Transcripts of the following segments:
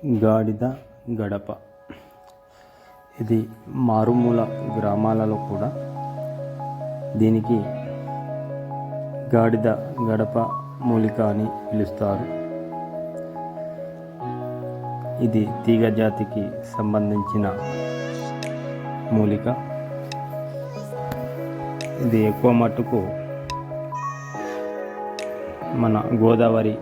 గాడిద గడప. ఇది మారుమూల గ్రామాలలో కూడా దీనికి గాడిద గడప మూలిక అని పిలుస్తారు. ఇది తీగ జాతికి సంబంధించిన మూలిక. ఇది ఎక్కువ మట్టుకు మన గోదావరి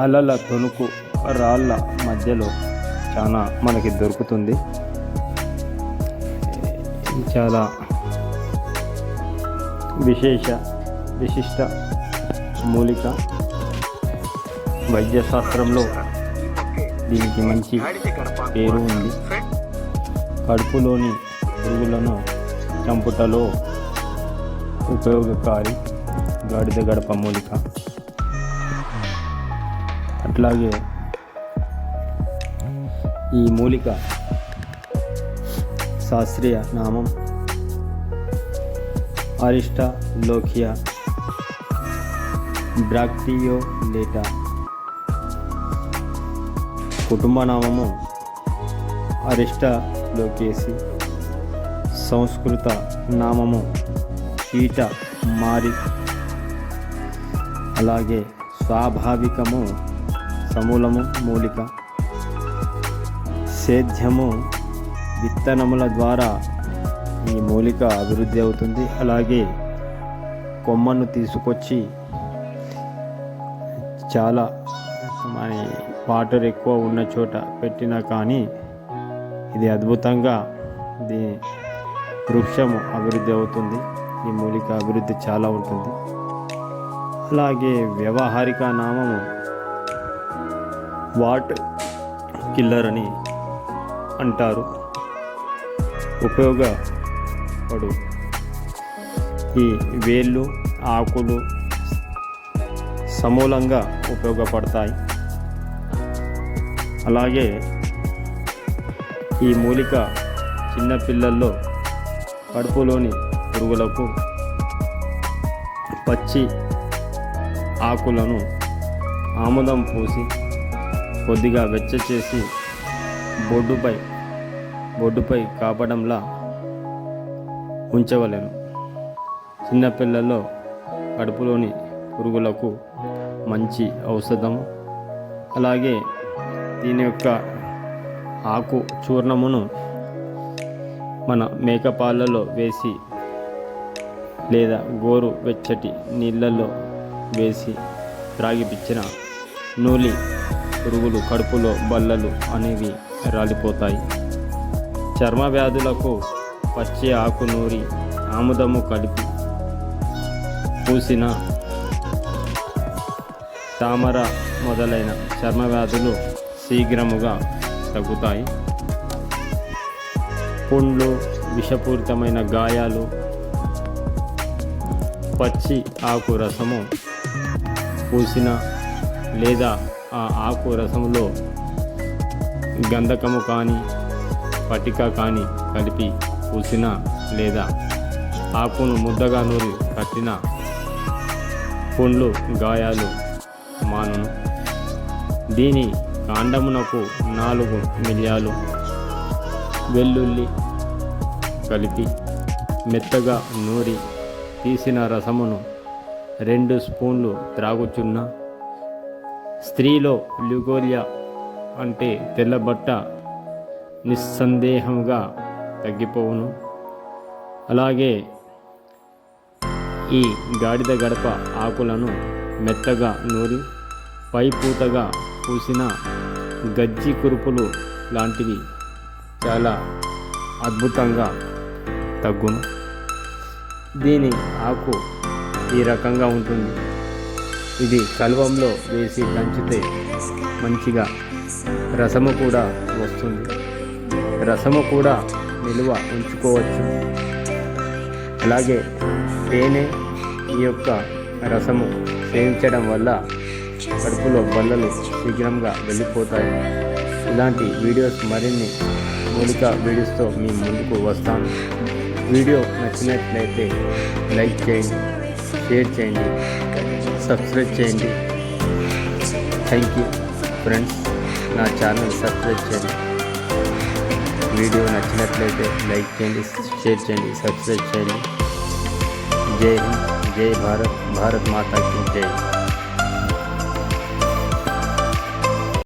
అలల తొనుకు రాళ్ళ మధ్యలో చాలా మనకి దొరుకుతుంది. చాలా విశిష్ట మూలిక. వైద్యశాస్త్రంలో దీనికి మంచి పేరు ఉంది. కడుపులోని పురుగులను చంపుటలో ఉపయోగకారి గాడిద గడప మూలిక. అట్లాగే ఈ మూలిక శాస్త్రీయ నామం అరిస్టా లోకియా బ్రాక్టియోలేటా. కుటుంబ నామము అరిస్టా లోకేసి. సంస్కృత నామము కీట మారి. అలాగే స్వాభావికము సమూలము మూలిక. సేద్యము విత్తనముల ద్వారా ఈ మూలిక అభివృద్ధి అవుతుంది. అలాగే కొమ్మను తీసుకొచ్చి చాలా వాటర్ ఎక్కువ ఉన్న చోట పెట్టినా కానీ ఇది అద్భుతంగా వృక్షము అభివృద్ధి అవుతుంది. ఈ మూలిక అభివృద్ధి చాలా ఉంటుంది. అలాగే వ్యవహారిక నామము వాట్ కిల్లర్ అని అంటారు. ఉపయోగపడు ఈ వేళ్ళు ఆకులు సమూలంగా ఉపయోగపడతాయి. అలాగే ఈ మూలిక చిన్నపిల్లల్లో కడుపులోని పురుగులకు పచ్చి ఆకులను ఆముదం పూసి కొద్దిగా వెచ్చచేసి బొడ్డుపై కాపడంలా ఉంచవలెను. చిన్నపిల్లల్లో కడుపులోని పురుగులకు మంచి ఔషధము. అలాగే దీని యొక్క ఆకు చూర్ణమును మన మేకపాలలో వేసి లేదా గోరు వెచ్చటి నీళ్ళల్లో వేసి త్రాగిపిచ్చిన నూలి పురుగులు కడుపులో బల్లలు అనేవి రాలిపోతాయి. చర్మ వ్యాధులకు పచ్చి ఆకు నూరి ఆముదము కలిపి పూసిన తామర మొదలైన చర్మ వ్యాధులు శీఘ్రముగా తగ్గుతాయి. పుండ్లు, విషపూరితమైన గాయాలు పచ్చి ఆకు రసము పూసిన లేదా ఆ ఆకు రసములో గంధకము కానీ పటిక కానీ కలిపి పూసిన లేదా ఆకును ముద్దగా నూరి కట్టిన పుండ్లు గాయాలు మానును. దీని కాండమునకు 4 మిరియాలు వెల్లుల్లి కలిపి మెత్తగా నూరి తీసిన రసమును 2 స్పూన్లు త్రాగుచున్న స్త్రీలో ల్యూకోరియా అంటే తెల్లబట్ట నిస్సందేహంగా తగ్గిపోవును. అలాగే ఈ గాడిద గడప ఆకులను మెత్తగా నూరి పైపూతగా పూసిన గజ్జి కురుపులు లాంటివి చాలా అద్భుతంగా తగ్గును. దీని ఆకు ఈ రకంగా ఉంటుంది. ఇది కలువంలో వేసి దంచితే మంచిగా రసము కూడా వస్తుంది. రసము కూడా నిలువ ఉంచుకోవచ్చు. అలాగే తేనె ఈ యొక్క రసము సేవించడం వల్ల కడుపులో బల్లలు శీఘ్రంగా వెళ్ళిపోతాయి. ఇలాంటి వీడియోస్ మరిన్ని మూలిక వీడియోస్తో మీ ముందుకు వస్తాను. వీడియో నచ్చినట్లయితే లైక్ చేయండి, షేర్ చేయండి, సబ్స్క్రైబ్ చేయండి. Thank you friends. నా ఛానల్ సబ్స్క్రైబ్ చేయండి. వీడియో నచ్చినట్లయితే లైక్ చేయండి, షేర్ చేయండి, సబ్స్క్రైబ్ చేయండి. జై హింద్, జై భారత్, భారత్ మాతాకి జై.